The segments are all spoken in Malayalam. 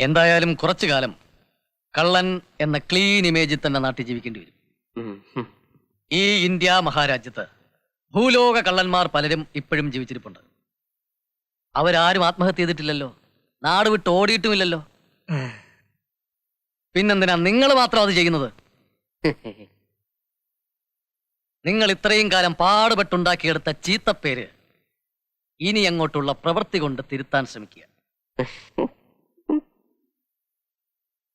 എന്തായാലും കുറച്ചു കാലം കള്ളൻ എന്ന ക്ലീൻ ഇമേജിൽ തന്നെ നാട്ടിൽ ജീവിക്കേണ്ടി വരും. ഈ ഇന്ത്യ മഹാരാജ്യത്ത് ഭൂലോക കള്ളന്മാർ പലരും ഇപ്പോഴും ജീവിച്ചിരിപ്പുണ്ട്. അവരാരും ആത്മഹത്യ ചെയ്തിട്ടില്ലല്ലോ, നാട് വിട്ട് ഓടിയിട്ടുമില്ലല്ലോ. പിന്നെന്തിനാ നിങ്ങൾ മാത്രം അത് ചെയ്യുന്നത്? നിങ്ങൾ ഇത്രയും കാലം പാടുപെട്ടുണ്ടാക്കിയെടുത്ത ചീത്തപ്പേര് ഇനി അങ്ങോട്ടുള്ള പ്രവൃത്തി കൊണ്ട് തിരുത്താൻ ശ്രമിക്കുക.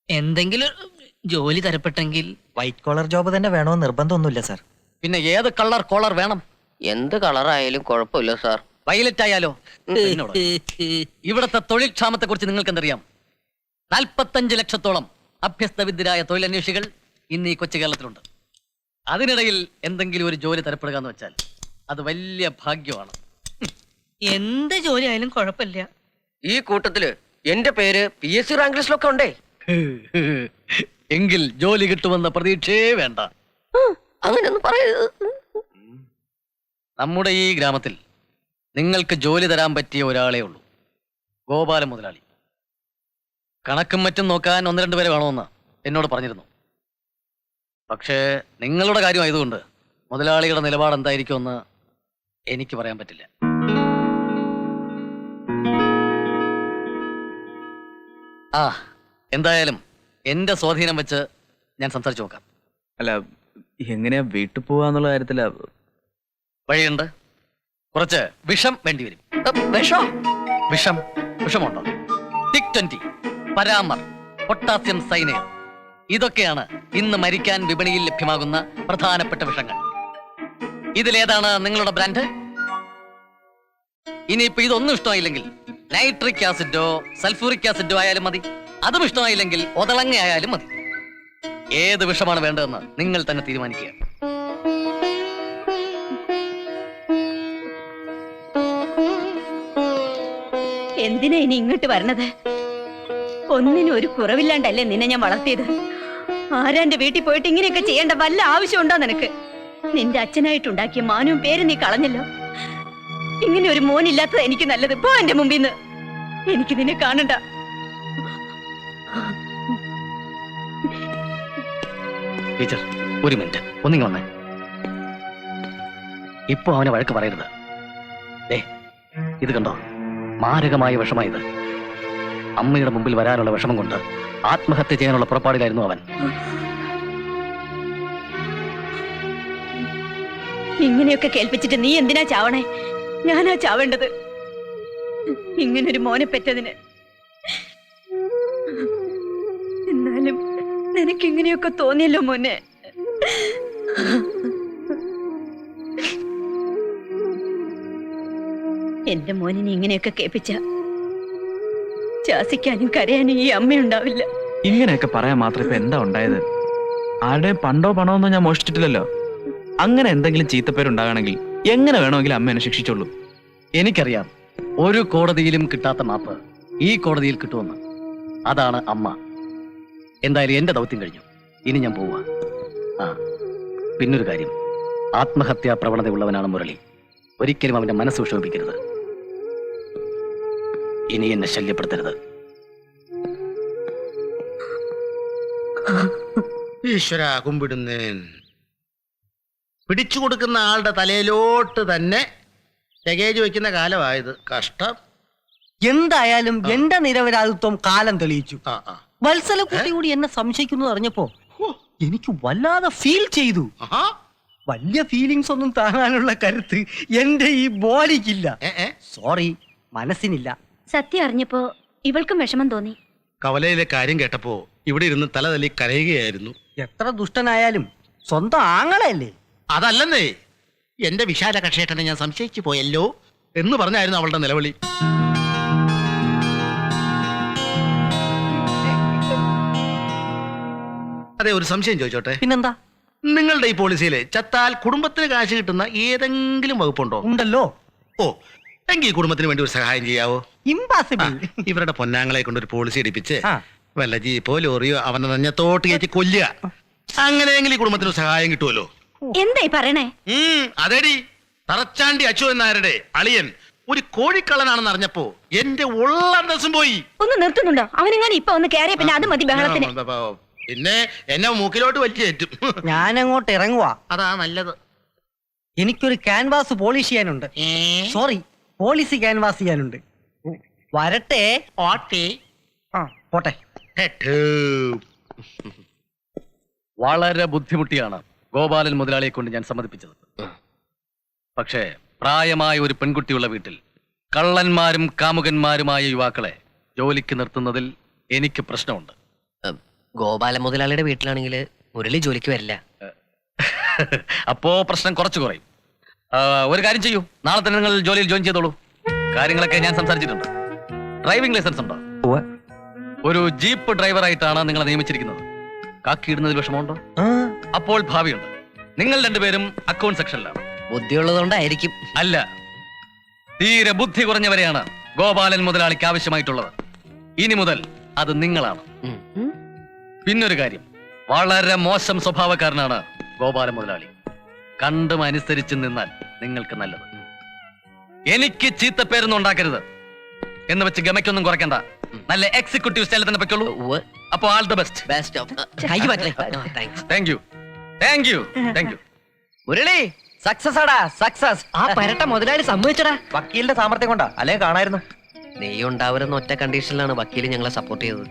എന്തെങ്കിലും ജോലി തരപ്പെട്ടെങ്കിൽ വൈറ്റ് കോളർ ജോബ് തന്നെ വേണമെന്ന് നിർബന്ധമൊന്നുമില്ല സാർ. പിന്നെ ഏത് കളർ കോളർ വേണം? എന്ത് കളറായാലും കുഴപ്പമില്ല സാർ. വയലറ്റ് ആയാലോ? എന്നോട്. ഇവിടുത്തെ തൊഴിൽ ക്ഷാമത്തെ കുറിച്ച് നിങ്ങൾക്ക് എന്തറിയാം? 45 ലക്ഷത്തോളം അഭ്യസ്തവിദ്യരായ തൊഴിലന്വേഷികൾ ഇന്ന് ഈ കൊച്ചു കേരളത്തിലുണ്ട്. അതിനിടയിൽ എന്തെങ്കിലും ഒരു ജോലി തരപ്പെടുക എന്ന് വെച്ചാൽ അത് വലിയ ഭാഗ്യമാണ്. എന്ത് ജോലി ആയാലും കുഴപ്പമില്ല. ഈ കൂട്ടത്തില് എന്റെ പേര് PSC റാങ്ക് ലിസ്റ്റിലൊക്കെ ഉണ്ടേ. എങ്കിൽ ജോലി കിട്ടുമെന്ന പ്രതീക്ഷയേ വേണ്ട. അങ്ങനെയൊന്നും പറയരുത്. നമ്മുടെ ഈ ഗ്രാമത്തിൽ നിങ്ങൾക്ക് ജോലി തരാൻ പറ്റിയ ഒരാളേ ഉള്ളൂ, ഗോപാലൻ മുതലാളി. കണക്കും മറ്റും നോക്കാൻ 1-2 പേരെ വേണമെന്ന് എന്നോട് പറഞ്ഞിരുന്നു. പക്ഷേ നിങ്ങളുടെ കാര്യമായതുകൊണ്ട് മുതലാളിയുടെ നിലപാട് എന്തായിരിക്കുമെന്ന് എനിക്ക് പറയാൻ പറ്റില്ല. എന്തായാലും എന്റെ സ്വാധീനം വെച്ച് ഞാൻ സംസാരിച്ചു നോക്കാം. അല്ല, എങ്ങനെയാ വീട്ടിൽ പോവാന്നുള്ള കാര്യത്തില വഴിയുണ്ട്. കുറച്ച് വിഷം വേണ്ടി വരും. വിഷമുണ്ടോ? ടിക്-20, പരാമർ, പൊട്ടാസ്യം സൈനൈഡ്, ഇതൊക്കെയാണ് ഇന്ന് മരിക്കാൻ വിപണിയിൽ ലഭ്യമാകുന്ന പ്രധാനപ്പെട്ട വിഷങ്ങൾ. ഇതിലേതാണ് നിങ്ങളുടെ ബ്രാൻഡ്? ഇനിയിപ്പോ ഇതൊന്നും ഇഷ്ടമായില്ലെങ്കിൽ നൈട്രിക് ആസിഡോ സൾഫൂറിക് ആസിഡോ ആയാലും മതി. അതും ഇഷ്ടമായില്ലെങ്കിൽ ഒതളങ്ങ ആയാലും മതി. ഏത് വിഷമാണ് വേണ്ടതെന്ന് നിങ്ങൾ തന്നെ തീരുമാനിക്കുക. എന്തിനാ ഇനി ഇങ്ങോട്ട് വരണത്? ഒന്നിനും ഒരു കുറവില്ലാണ്ടല്ലേ നിന്നെ ഞാൻ വളർത്തിയത്. ആരാന്റെ വീട്ടിൽ പോയിട്ട് ഇങ്ങനെയൊക്കെ ചെയ്യേണ്ട വല്ല ആവശ്യമുണ്ടോ നിനക്ക്? നിന്റെ അച്ഛനായിട്ടുണ്ടാക്കിയ മാനവും പേരും നീ കളഞ്ഞല്ലോ. ഇങ്ങനെ ഒരു മോനില്ലാത്തത് എനിക്ക് നല്ലത്. പോ എന്റെ മുമ്പിന്ന്. എനിക്ക് നിന്നെ കാണണ്ട. ടീച്ചർ, ഒരു മിനിറ്റ് ഒന്നിങ്ങി വന്നേ. ഇപ്പൊ അവനെ വഴക്ക് പറയരുത്. ഇത് കണ്ടോ, മാരകമായ വിഷമായത്. അമ്മയുടെ മുമ്പിൽ വരാനുള്ള വിഷമം കൊണ്ട് ആത്മഹത്യ ചെയ്യാനുള്ള പുറപ്പാടിലായിരുന്നു അവൻ. ഇങ്ങനെയൊക്കെ കേൾപ്പിച്ചിട്ട് നീ എന്തിനാ ചാവണേ? ഞാനാ ചാവേണ്ടത്. ഇങ്ങനൊരു മോനെ പെറ്റതിന്. എന്നാലും നിനക്കിങ്ങനെയൊക്കെ തോന്നിയല്ലോ മോനെ. എന്റെ മോനിനെ ഇങ്ങനെയൊക്കെ കേൾപ്പിച്ച ശാസിക്കാനും കരയാനും ഈ അമ്മയുണ്ടാവില്ല. ഇങ്ങനെയൊക്കെ പറയാൻ മാത്രം ഇപ്പൊ എന്താ ഉണ്ടായത്? ആരുടെയും പണ്ടോ പണമൊന്നും ഞാൻ മോഷ്ടിച്ചിട്ടില്ലല്ലോ. അങ്ങനെ എന്തെങ്കിലും ചീത്തപ്പേരുണ്ടാകണമെങ്കിൽ എങ്ങനെ വേണമെങ്കിലും അമ്മ എന്നെ ശിക്ഷിച്ചോളൂ. എനിക്കറിയാം ഒരു കോടതിയിലും കിട്ടാത്ത മാപ്പ് ഈ കോടതിയിൽ കിട്ടുമെന്ന്. അതാണ് അമ്മ. എന്തായാലും എന്റെ ദൗത്യം കഴിഞ്ഞു. ഇനി ഞാൻ പോവുക. പിന്നൊരു കാര്യം, ആത്മഹത്യാ പ്രവണതയുള്ളവനാണ് മുരളി. ഒരിക്കലും അവന്റെ മനസ്സ് വിഷമിപ്പിക്കരുത്. ഇനി എന്നെ ശല്യപ്പെടുത്തരുത്. ഈശ്വര കുമ്പിടുന്നേൻ. പിടിച്ചു കൊടുക്കുന്ന ആളുടെ തലയിലോട്ട് തന്നെ ലഗേജ് വെക്കുന്ന കാലമായത്. കഷ്ടം. എന്തായാലും എന്റെ നിരപരാധിത്വം കാലം തെളിയിച്ചു. വത്സലക്കുട്ടി കൂടി എന്നെ സംശയിക്കുന്നു അറിഞ്ഞപ്പോ എനിക്ക് വല്ലാതെ ഫീൽ ചെയ്തു. വലിയ ഫീലിങ്സ് ഒന്നും താങ്ങാനുള്ള കരുത്ത് എന്റെ ഈ ബോഡിക്കില്ല. സോറി, മനസ്സിനില്ല. സത്യം അറിഞ്ഞപ്പോ ഇവൾക്കും വിഷമം തോന്നി. കവലയിലെ കാര്യം കേട്ടപ്പോ ഇവിടെ ഇരുന്ന് തല തല്ലി കരയുകയായിരുന്നു. എത്ര ദുഷ്ടനായാലും സ്വന്തം ആങ്ങളല്ലേ. അതല്ലെന്നേ, എന്റെ വിശാല കക്ഷേട്ടനെ ഞാൻ സംശയിച്ചു പോയല്ലോ എന്ന് പറഞ്ഞായിരുന്നു അവളുടെ നിലവിളി. അതെ, ഒരു സംശയം ചോദിച്ചോട്ടെ? പിന്നെന്താ? നിങ്ങളുടെ ഈ പോളിസിയില് ചത്താൽ കുടുംബത്തിന് കാശ് കിട്ടുന്ന ഏതെങ്കിലും വകുപ്പുണ്ടോ? ഉണ്ടല്ലോ. ഓ, എങ്കിൽ ഈ കുടുംബത്തിന് വേണ്ടി ഒരു സഹായം ചെയ്യാവോ? ഇംപോസിബിൾ. ഇവരുടെ പൊന്നാങ്ങളെ കൊണ്ട് ഒരു പോളിസി എടുപ്പിച്ച് വല്ല ജീപ്പോ ലോറിയോ അവനെ തന്നെ തോട്ട് കയറ്റി കൊല്ലുക. അങ്ങനെയെങ്കിൽ ഈ കുടുംബത്തിന് സഹായം കിട്ടുമല്ലോ. എന്തായി പറയണേ? അതേടി, തറച്ചാണ്ടി അച്യുതൻ നായരുടെ അളിയൻ ഒരു കോഴിക്കള്ളനാണെന്ന് അറിഞ്ഞപ്പോ എന്റെ ഉള്ളന്തസ്സും പോയി. ഒന്ന് നിർത്തുന്നുണ്ടോ? അവനെങ്ങാനും ഇപ്പൊ ഒന്ന് കയറിയ പിന്നെ അത് മതി ബഹളത്തിന്. പിന്നെ എന്നെ മൂക്കിലോട്ട് വലിച്ചേറ്റും. ഞാൻ അങ്ങോട്ട് ഇറങ്ങുവാ. അതാ നല്ലത്. എനിക്കൊരു ക്യാൻവാസ് പോളിഷ് ചെയ്യാനുണ്ട്. സോറി, പോളിസി ക്യാൻവാസ് ചെയ്യാനുണ്ട്. വരട്ടെ. ആ, പോട്ടെ. വളരെ ബുദ്ധിമുട്ടിയാണ് ഗോപാലൻ മുതലാളിയെ കൊണ്ട് ഞാൻ സമ്മതിപ്പിച്ചത്. പക്ഷേ പ്രായമായ ഒരു പെൺകുട്ടിയുള്ള വീട്ടിൽ കള്ളന്മാരും കാമുകന്മാരുമായ യുവാക്കളെ ജോലിക്ക് നിർത്തുന്നതിൽ എനിക്ക് പ്രശ്നമുണ്ട്. ഗോപാല മുതലാളിയുടെ വീട്ടിലാണെങ്കിൽ മുരളി ജോലിക്ക് വരില്ല. അപ്പോ പ്രശ്നം കുറച്ചു കുറയും. ഒരു കാര്യം ചെയ്യൂ, നാളെ തന്നെ നിങ്ങൾ ജോലിയിൽ ജോയിൻ ചെയ്തോളൂ. കാര്യങ്ങളൊക്കെ ഞാൻ സംസാരിച്ചിട്ടുണ്ട്. ഡ്രൈവിംഗ് ലൈസൻസ് ഉണ്ടോ? ഒരു ജീപ്പ് ഡ്രൈവറായിട്ടാണ് നിങ്ങളെ നിയമിച്ചിരിക്കുന്നത്. കാക്കിയിടുന്നതിൽ വിഷമമുണ്ടോ? അപ്പോൾ ഭാവിയുണ്ട്. നിങ്ങൾ രണ്ടുപേരും അക്കൗണ്ട് സെക്ഷനിലാണ്. ബുദ്ധിയുള്ളതുകൊണ്ടായിരിക്കും. അല്ല, തീരെ ബുദ്ധി കുറഞ്ഞവരെയാണ് ഗോപാലൻ മുതലാളിക്ക് ആവശ്യമായിട്ടുള്ളത്. ഇനി മുതൽ അത് നിങ്ങളാണ്. പിന്നൊരു കാര്യം, വളരെ മോശം സ്വഭാവക്കാരനാണ് ഗോപാലൻ മുതലാളി. കണ്ടും അനുസരിച്ച് നിന്നാൽ നിങ്ങൾക്ക് നല്ലത്. എനിക്ക് ചീത്തപ്പേരൊന്നും ഉണ്ടാക്കരുത് എന്ന് വെച്ച് ഗമയ്ക്കൊന്നും കുറയ്ക്കണ്ട. നല്ല എക്സിക്യൂട്ടീവ് സ്റ്റൈലിൽ തന്നെ പറ്റുള്ളൂ. അപ്പൊ all the best. Thank you, thank you, thank you. Murali success ആടാ, സക്സസ്. ആ പരട്ട മുതലാളി സമ്മതിച്ചടാ. വക്കീലിന്റെ സാമർത്ഥ്യം കൊണ്ടാ, അല്ലെങ്കിൽ കാണായിരുന്നു. നീ ഉണ്ടാവരുന്ന ഒറ്റ കണ്ടീഷനിലാണ് വക്കീല് ഞങ്ങളെ സപ്പോർട്ട് ചെയ്തത്.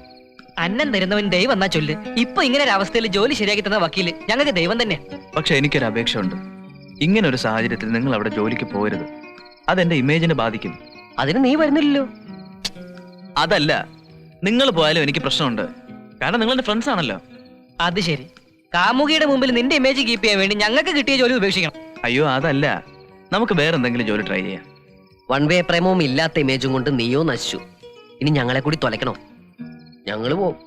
അന്നം തരുന്നവൻ ദൈവം എന്നാ ചൊല്ല്. ഇപ്പൊ ഇങ്ങനെ ഒരു അവസ്ഥയിൽ ജോലി ശരിയാക്കി തന്ന വക്കീല് ഞങ്ങൾക്ക് ദൈവം തന്നെ. പക്ഷെ എനിക്കൊരു അപേക്ഷ ഉണ്ട്. ഇങ്ങനെ ഒരു സാഹചര്യത്തിൽ നിങ്ങൾ അവിടെ ജോലിക്ക് പോകരുത്. അതെന്റെ ഇമേജിനെ ബാധിക്കും. അതിന് നീ വരുന്നില്ലല്ലോ. അതല്ല, നിങ്ങൾ പോയാലും എനിക്ക് പ്രശ്നമുണ്ട്. കാരണം നിങ്ങൾ എന്റെ ഫ്രണ്ട്സ് ആണല്ലോ. അത് ശരി, കാമുകിയുടെ മുമ്പിൽ നിന്റെ ഇമേജ് കീപ്പ് ചെയ്യാൻ വേണ്ടി ഞങ്ങൾക്ക് കിട്ടിയ ജോലി ഉപേക്ഷിക്കണം. അയ്യോ അതല്ല, നമുക്ക് വേറെ എന്തെങ്കിലും ജോലി ട്രൈ ചെയ്യാം. വൺ വേ പ്രേമവും ഇല്ലാത്ത ഇമേജും കൊണ്ട് നീയോ നശിച്ചു. ഇനി ഞങ്ങളെ കൂടി തൊലക്കണോ? ഞങ്ങള് പോവും.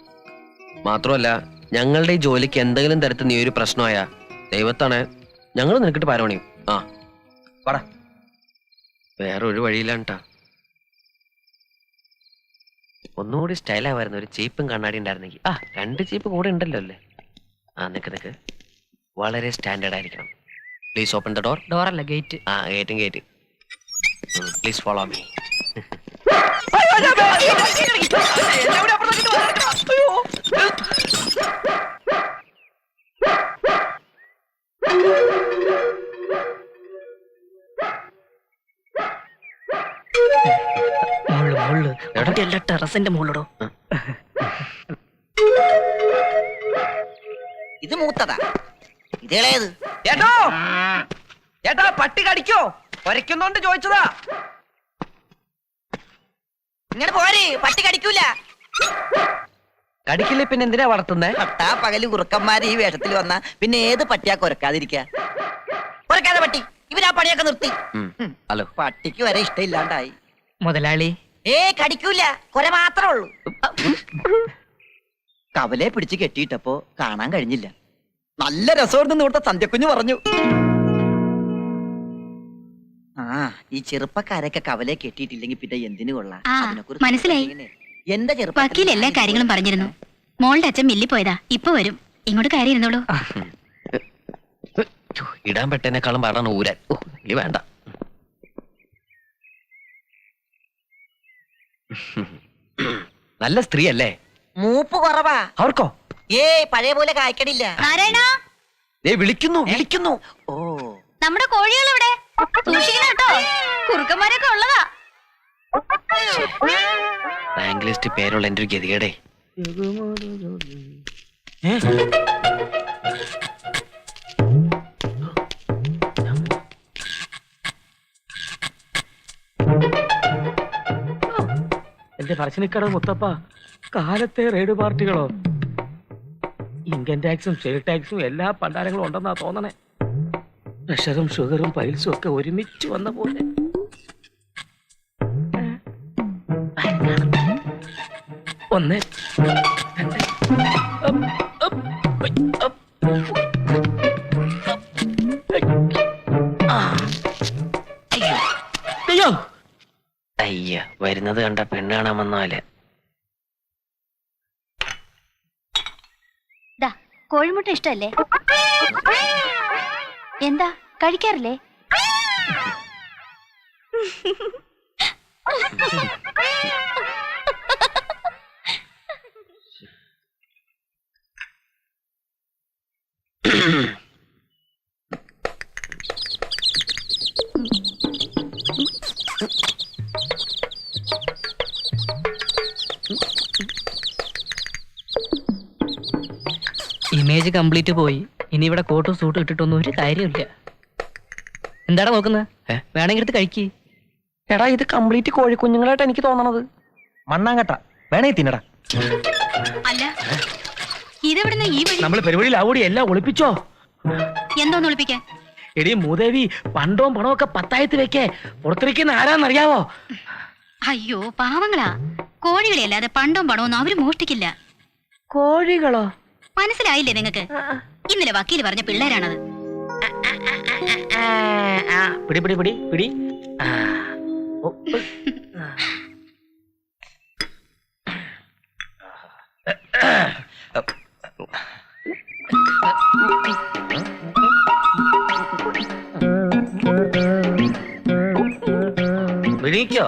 മാത്രമല്ല, ഞങ്ങളുടെ ഈ ജോലിക്ക് എന്തെങ്കിലും തരത്തിൽ നീ ഒരു പ്രശ്നമായാ ദൈവത്താണ് ഞങ്ങൾ നിനക്കിട്ട് പാരവണിയും. ആ പടാ, വേറെ ഒരു വഴിയില്ലാണ്ടാ. ഒന്നുകൂടി സ്റ്റൈലാവായിരുന്നു. ഒരു ചീപ്പും കണ്ണാടി ഉണ്ടായിരുന്നെങ്കിൽ. 2 ചീപ്പ് കൂടെ ഉണ്ടല്ലോ അല്ലേ? നിക്ക് വളരെ സ്റ്റാൻഡേർഡ് ആയിരിക്കണം. Please open the door. ഡോറല്ല, gate. Gate. Please follow me. ടെറസിന്റെ മുകളിലോ. ഇത് മൂത്തതാ, ഇത് ഇളയത്. ചേട്ടോ, ചേട്ടാ, പട്ടി കടിക്കോ? ഒരയ്ക്കുന്നോണ്ട് ചോദിച്ചതാ. ഇങ്ങനെ പോരെ, പട്ടി കടിക്കൂല. കടിക്കില്ലേ പിന്നെ എന്തിനാ വളർത്തുന്നേ? പട്ടാ പകല് കുറുക്കന്മാര് ഈ വേഷത്തിൽ വന്ന പിന്നെ ഏത് പട്ടിയാ കൊരക്കാതിരിക്ക? കൊരക്കാതെ പട്ടി ഇവരാ പണിയൊക്കെ നിർത്തി. ഹലോ, പട്ടിക്ക് വരെ ഇഷ്ടമില്ലാണ്ടായി. മുതലാളി കടിക്കൂല, കൊര മാത്രമേ ഉള്ളൂ. കവലെ പിടിച്ച് കെട്ടിയിട്ടപ്പോ കാണാൻ കഴിഞ്ഞില്ല. നല്ല രസമായിരുന്നു ഇവിടുത്തെ സന്ധ്യക്കുഞ്ഞ് പറഞ്ഞു. ഈ ചെറുപ്പക്കാരൊക്കെ കവലെ കെട്ടിയിട്ടില്ലെങ്കിൽ പിന്നെ എന്തിനു കൊള്ളാം? മനസ്സിലായി. എന്റെ വക്കീൽ എല്ലാ കാര്യങ്ങളും പറഞ്ഞിരുന്നു. മോളുടെ അച്ഛൻ മില്ലി പോയതാ, ഇപ്പൊ വരും. ഇങ്ങോട്ട് കയറി ഇരുന്നോളൂ. ഇടാൻ പെട്ടേനേക്കാളും പാടാണ് ഊരാൻ. നീ വേണ്ട. നല്ല സ്ത്രീ അല്ലേ? മൂപ്പ് കുറവാ അവർക്കോ? പഴയ പോലെ കായ്ക്കണില്ല. നാരായണ, വിളിക്കുന്നു. ഓ, നമ്മുടെ കോഴികൾ ഇവിടെ സൂക്ഷിക്കണം കേട്ടോ, കുറുക്കന്മാരൊക്കെ ഉള്ളതാ. റാങ്ക് ലിസ്റ്റ് പേരുള്ള എന്റെ ഒരു ഗതികേടേ. എന്റെ പറശ്ശിനിക്കട മുത്തപ്പ, കാലത്തെ റെയ്ഡ് പാർട്ടികളോ? ഇൻകം ടാക്സും ഷെയർ ടാക്സും എല്ലാ പണ്ടാരങ്ങളും ഉണ്ടെന്നാ തോന്നണേ. പ്രഷറും ഷുഗറും പൈൽസും ഒക്കെ ഒരുമിച്ച് വന്ന പോലെ. ഒന്ന് അയ്യോ, അയ്യ, വരുന്നത് കണ്ട പെണ്ണ് കാണാൻ വന്നാല്. കോഴിമുട്ട ഇഷ്ടല്ലേ? എന്താ കഴിക്കാറില്ലേ? ഇമേജ് കംപ്ലീറ്റ് പോയി. ഇനി ഇവിടെ കോട്ടും സൂട്ടും ഇട്ടിട്ടൊന്നും ഒരു കാര്യമില്ല. എന്താടാ നോക്കുന്നത്? വേണമെങ്കിൽ എടുത്ത് കഴിക്ക്. എടാ ഇത് കംപ്ലീറ്റ് കോഴിക്കുഞ്ഞുങ്ങളായിട്ട് എനിക്ക് തോന്നണത്. മണ്ണാങ്കട്ട വേണേ തിന്നടാ. അല്ല ഇതെവിടുന്ന ഈ വഴി? നമ്മൾ പരിപാടിയിൽ ആവൂടി എല്ലാം ഒളിപ്പിച്ചോ? എന്തോന്ന് ഒളിപ്പിക്കാൻ? എടി മൂദേവി, പണ്ടവും പണവും ഒക്കെ പത്തായത്ത് വെക്കേ. പുറത്തിരിക്കുന്ന ആരാന്നറിയാവോ? അയ്യോ പാവങ്ങളാ. കോഴികളെ അല്ലാതെ പണ്ടവും പണവും അവര് മോഷ്ടിക്കില്ല. കോഴികളോ? മനസ്സിലായില്ലേ നിങ്ങക്ക്? ഇന്നലെ വക്കീല് പറഞ്ഞ പിള്ളേരാണത്. പിടി പിടി പിടി പിടി. വിഴുങ്ങിക്കോ?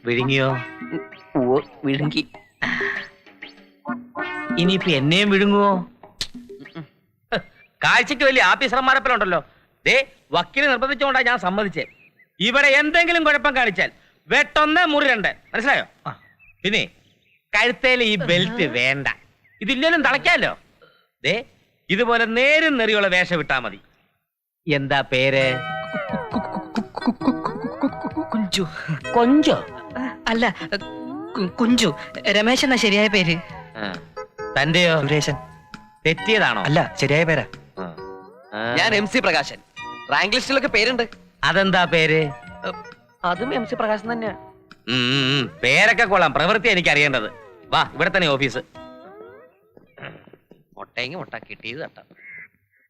വിഴുങ്ങിയോ? വിഴുങ്ങി. ഇനിയിപ്പൊ എന്നെയും വിഴുങ്ങുവോ? കാഴ്ചക്ക് വലിയ ആഫീസർമാരപ്പലുണ്ടല്ലോ. ദേ വക്കീല് നിർബന്ധിച്ചുകൊണ്ടാ ഞാൻ സമ്മതിച്ചേ. ഇവിടെ എന്തെങ്കിലും കുഴപ്പം കാണിച്ചാൽ വെട്ടൊന്ന് മുറി രണ്ട്. മനസ്സിലായോ? പിന്നെ കഴുത്തേല് ഈ ബെൽറ്റ് വേണ്ട. ഇതില്ലേലും തളയ്ക്കാലോ. ദേ ഇതുപോലെ നേരും നെറിയുള്ള വേഷം വിട്ടാ മതി. എന്താ പേര്? കുഞ്ചു. കൊഞ്ചോ? അല്ല കുഞ്ചു. രമേശ് എന്നാ ശരിയായ പേര്. തന്റെയോ? സുരേശൻ. തെറ്റിയതാണോ? അല്ല ശരിയായ പേരാ. ഞാൻ MC പ്രകാശൻ. റാങ്ക് ലിസ്റ്റിലൊക്കെ പേരുണ്ട്. അതെന്താ പേര്? അതും MC പ്രകാശൻ തന്നെയാ. പേരൊക്കെ കൊള്ളാം, പ്രവൃത്തി എനിക്ക് അറിയേണ്ടത്. വാ, ഇവിടെ തന്നെ ഓഫീസ്. മുട്ടയെങ്കിൽ മുട്ട കിട്ടിയത് തട്ടാം.